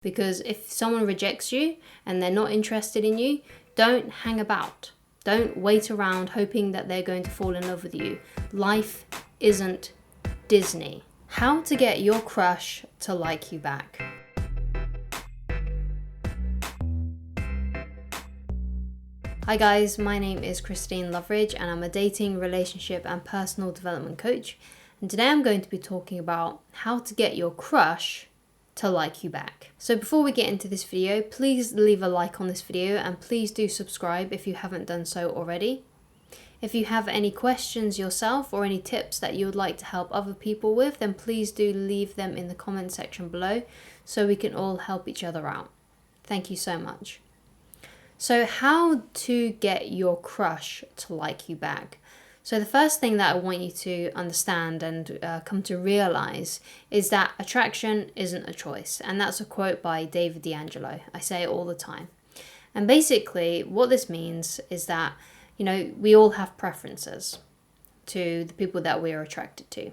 Because if someone rejects you and they're not interested in you, don't hang about. Don't wait around hoping that they're going to fall in love with you. Life isn't Disney. How to get your crush to like you back. Hi guys, my name is Christine Loveridge and I'm a dating, relationship and personal development coach. And today I'm going to be talking about how to get your crush to like you back. So before we get into this video, please leave a like on this video and please do subscribe if you haven't done so already. If you have any questions yourself or any tips that you would like to help other people with, then please do leave them in the comment section below so we can all help each other out. Thank you so much. So how to get your crush to like you back. So the first thing that I want you to understand and come to realize is that attraction isn't a choice. And that's a quote by David D'Angelo. I say it all the time. And basically what this means is that, we all have preferences to the people that we are attracted to.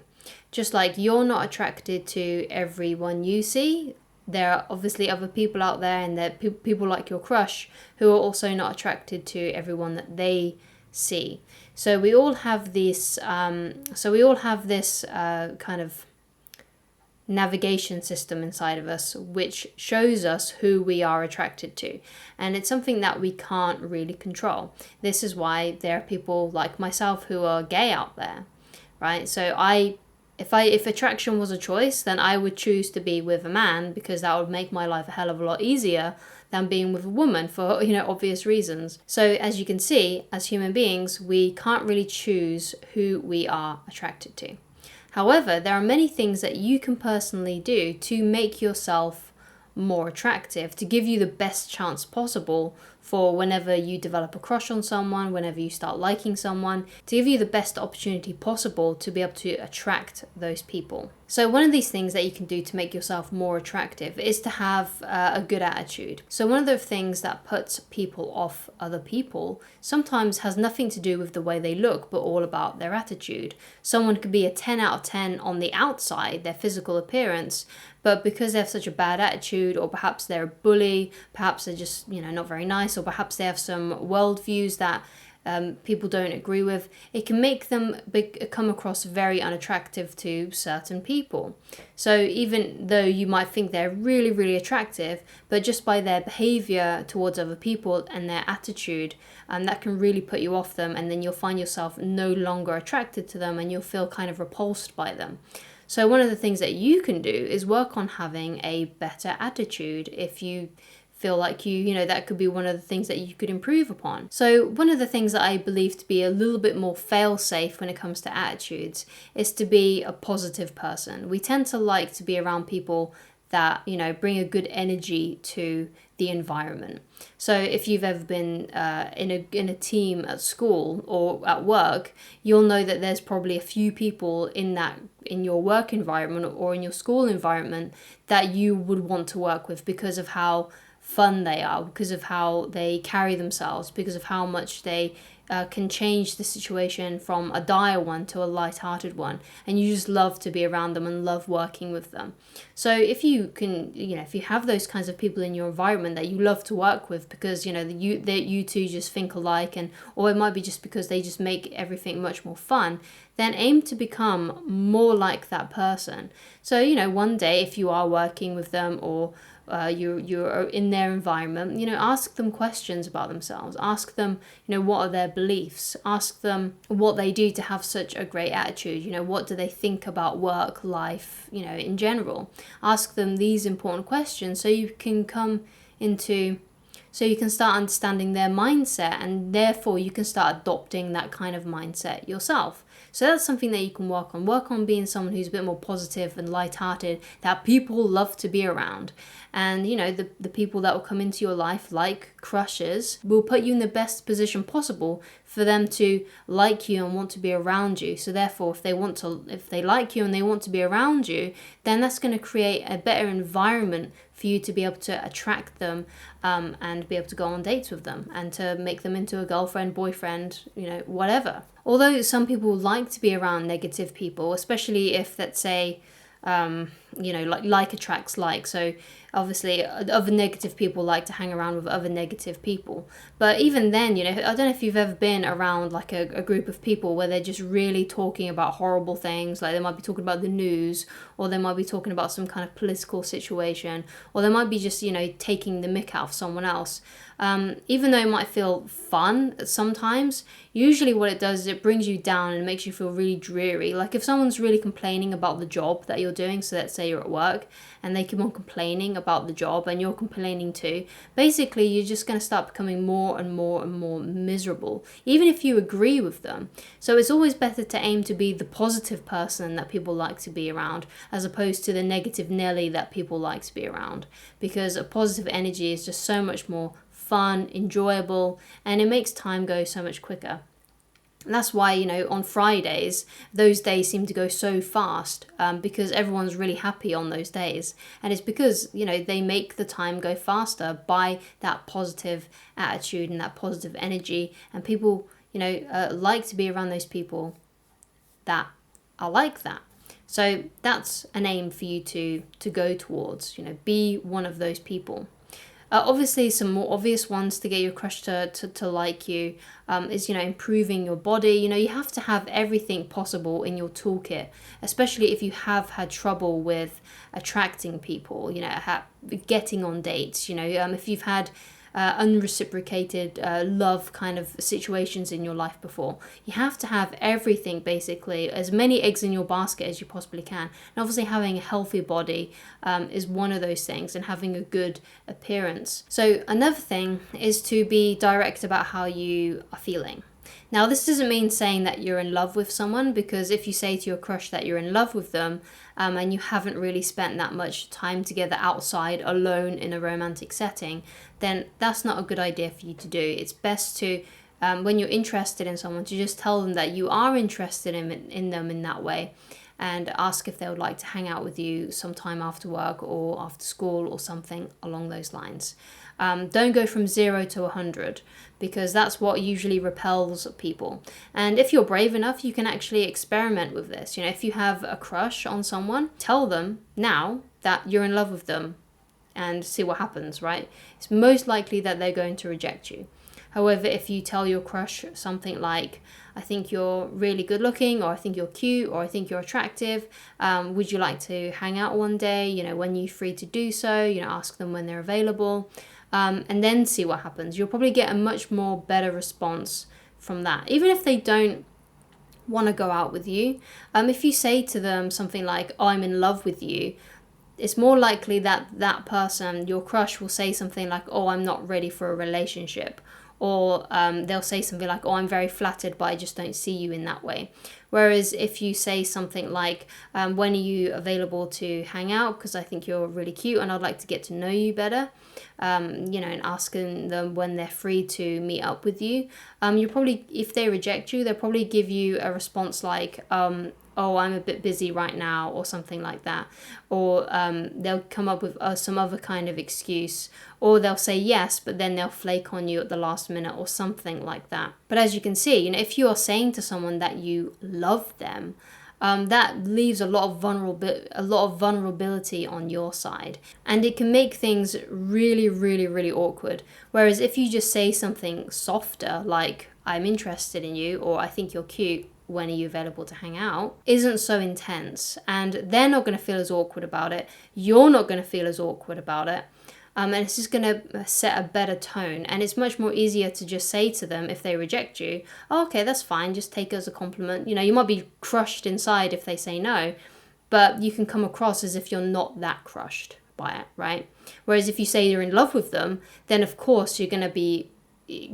Just like you're not attracted to everyone you see, there are obviously other people out there, and there are people like your crush who are also not attracted to everyone that they see. So we all have this. Kind of navigation system inside of us, which shows us who we are attracted to, and it's something that we can't really control. This is why there are people like myself who are gay out there, right? So if attraction was a choice, then I would choose to be with a man because that would make my life a hell of a lot easier than being with a woman for, obvious reasons. So as you can see, as human beings, we can't really choose who we are attracted to. However, there are many things that you can personally do to make yourself more attractive, to give you the best chance possible for whenever you develop a crush on someone, whenever you start liking someone, to give you the best opportunity possible to be able to attract those people. So one of these things that you can do to make yourself more attractive is to have a good attitude. So one of the things that puts people off other people sometimes has nothing to do with the way they look, but all about their attitude. Someone could be a 10 out of 10 on the outside, their physical appearance, but because they have such a bad attitude, or perhaps they're a bully, perhaps they're just, not very nice, or perhaps they have some worldviews that people don't agree with, it can make them come across very unattractive to certain people. So even though you might think they're really, really attractive, but just by their behavior towards other people and their attitude, that can really put you off them, and then you'll find yourself no longer attracted to them and you'll feel kind of repulsed by them. So one of the things that you can do is work on having a better attitude. If you feel like that could be one of the things that you could improve upon. So one of the things that I believe to be a little bit more fail-safe when it comes to attitudes is to be a positive person. We tend to like to be around people that, bring a good energy to the environment. So if you've ever been in a team at school or at work, you'll know that there's probably a few people in your work environment or in your school environment that you would want to work with because of how fun they are, because of how they carry themselves, because of how much they can change the situation from a dire one to a light-hearted one, and you just love to be around them and love working with them. So if you can, if you have those kinds of people in your environment that you love to work with because you two just think alike, or it might be just because they just make everything much more fun, then aim to become more like that person. So one day if you are working with them or you're in their environment, ask them questions about themselves. Ask them, what are their beliefs? Ask them what they do to have such a great attitude. What do they think about work, life, in general? Ask them these important questions so you can start understanding their mindset, and therefore you can start adopting that kind of mindset yourself. So that's something that you can work on. Work on being someone who's a bit more positive and lighthearted, that people love to be around. And, the people that will come into your life, like crushes, will put you in the best position possible for them to like you and want to be around you. So therefore, if they like you and they want to be around you, then that's going to create a better environment for you to be able to attract them and be able to go on dates with them and to make them into a girlfriend, boyfriend, whatever. Although some people like to be around negative people, especially if, let's say, like attracts like. So obviously other negative people like to hang around with other negative people. But even then, I don't know if you've ever been around like a group of people where they're just really talking about horrible things. Like they might be talking about the news, or they might be talking about some kind of political situation, or they might be just taking the mick out of someone else. Even though it might feel fun sometimes, usually what it does is it brings you down and makes you feel really dreary. Like if someone's really complaining about the job that you're doing, so let's say you're at work and they keep on complaining about the job and you're complaining too, basically you're just going to start becoming more and more and more miserable, even if you agree with them. So it's always better to aim to be the positive person that people like to be around, as opposed to the negative Nelly that people like to be around, because a positive energy is just so much more fun, enjoyable, and it makes time go so much quicker. And that's why, on Fridays, those days seem to go so fast, because everyone's really happy on those days. And it's because, they make the time go faster by that positive attitude and that positive energy. And people, like to be around those people that are like that. So that's an aim for you to go towards, be one of those people. Obviously, some more obvious ones to get your crush to like you is, improving your body. You have to have everything possible in your toolkit, especially if you have had trouble with attracting people, getting on dates, if you've had unreciprocated love kind of situations in your life before. You have to have everything, basically, as many eggs in your basket as you possibly can. And obviously having a healthy body is one of those things, and having a good appearance. So another thing is to be direct about how you are feeling. Now, this doesn't mean saying that you're in love with someone, because if you say to your crush that you're in love with them and you haven't really spent that much time together outside alone in a romantic setting, then that's not a good idea for you to do. It's best to, when you're interested in someone, to just tell them that you are interested in them in that way, and ask if they would like to hang out with you sometime after work or after school or something along those lines. Don't go from 0 to 100, because that's what usually repels people. And if you're brave enough, you can actually experiment with this. If you have a crush on someone, tell them now that you're in love with them and see what happens, right? It's most likely that they're going to reject you. However, if you tell your crush something like, I think you're really good looking, or I think you're cute, or I think you're attractive, would you like to hang out one day, when you're free to do so, ask them when they're available, and then see what happens. You'll probably get a much more better response from that. Even if they don't want to go out with you, if you say to them something like, oh, I'm in love with you, it's more likely that that person, your crush, will say something like, oh, I'm not ready for a relationship. Or they'll say something like, oh, I'm very flattered, but I just don't see you in that way. Whereas if you say something like, when are you available to hang out? Because I think you're really cute and I'd like to get to know you better. And asking them when they're free to meet up with you. You probably, if they reject you, they'll probably give you a response like, oh, I'm a bit busy right now, or something like that. Or they'll come up with some other kind of excuse. Or they'll say yes, but then they'll flake on you at the last minute, or something like that. But as you can see, if you are saying to someone that you love them, that leaves a lot of vulnerability on your side, and it can make things really, really, really awkward. Whereas if you just say something softer, like, I'm interested in you, or I think you're cute, when are you available to hang out, isn't so intense, and they're not going to feel as awkward about it, you're not going to feel as awkward about it, and it's just going to set a better tone. And it's much more easier to just say to them, if they reject you, oh, okay, that's fine, just take it as a compliment. You might be crushed inside if they say no, but you can come across as if you're not that crushed by it, right? Whereas if you say you're in love with them, then of course you're going to be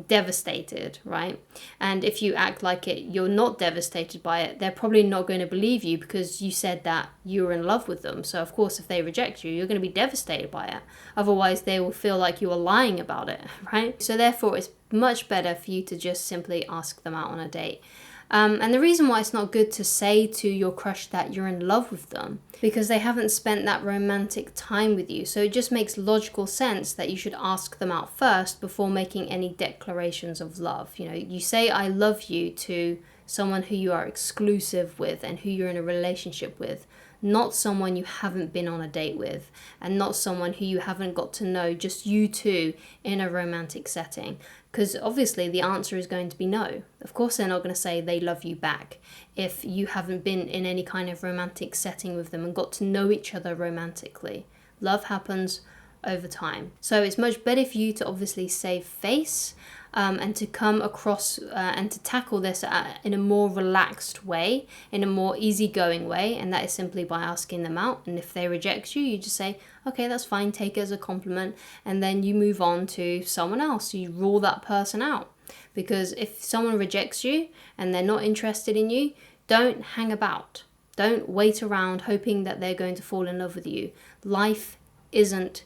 devastated, right? And if you act like you're not devastated by it, they're probably not going to believe you, because you said that you were in love with them. So of course, if they reject you, you're going to be devastated by it. Otherwise, they will feel like you were lying about it, right? So therefore, it's much better for you to just simply ask them out on a date. And the reason why it's not good to say to your crush that you're in love with them, because they haven't spent that romantic time with you. So it just makes logical sense that you should ask them out first before making any declarations of love. You say I love you to someone who you are exclusive with and who you're in a relationship with, not someone you haven't been on a date with, and not someone who you haven't got to know, just you two in a romantic setting. Because obviously the answer is going to be no. Of course they're not going to say they love you back if you haven't been in any kind of romantic setting with them and got to know each other romantically. Love happens over time. So it's much better for you to obviously save face and to come across and to tackle this in a more relaxed way, in a more easygoing way, and that is simply by asking them out. And if they reject you, you just say, okay, that's fine, take it as a compliment, and then you move on to someone else. You rule that person out. Because if someone rejects you and they're not interested in you, don't hang about. Don't wait around hoping that they're going to fall in love with you. Life isn't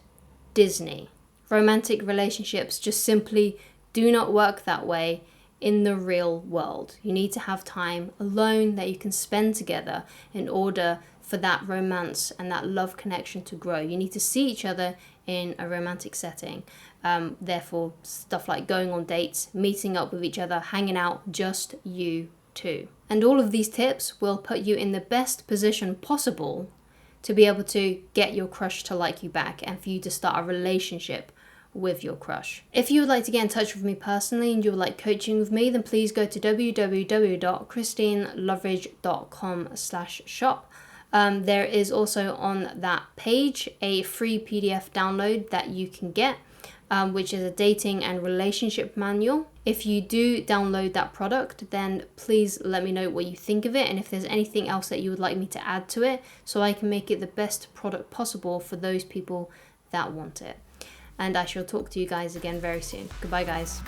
Disney. Romantic relationships just simply do not work that way in the real world. You need to have time alone that you can spend together in order for that romance and that love connection to grow. You need to see each other in a romantic setting. Therefore, stuff like going on dates, meeting up with each other, hanging out, just you two. And all of these tips will put you in the best position possible to be able to get your crush to like you back and for you to start a relationship with your crush. If you would like to get in touch with me personally and you would like coaching with me, then please go to www.christineloveridge.com/shop. There is also on that page a free PDF download that you can get, which is a dating and relationship manual. If you do download that product, then please let me know what you think of it and if there's anything else that you would like me to add to it so I can make it the best product possible for those people that want it. And I shall talk to you guys again very soon. Goodbye, guys.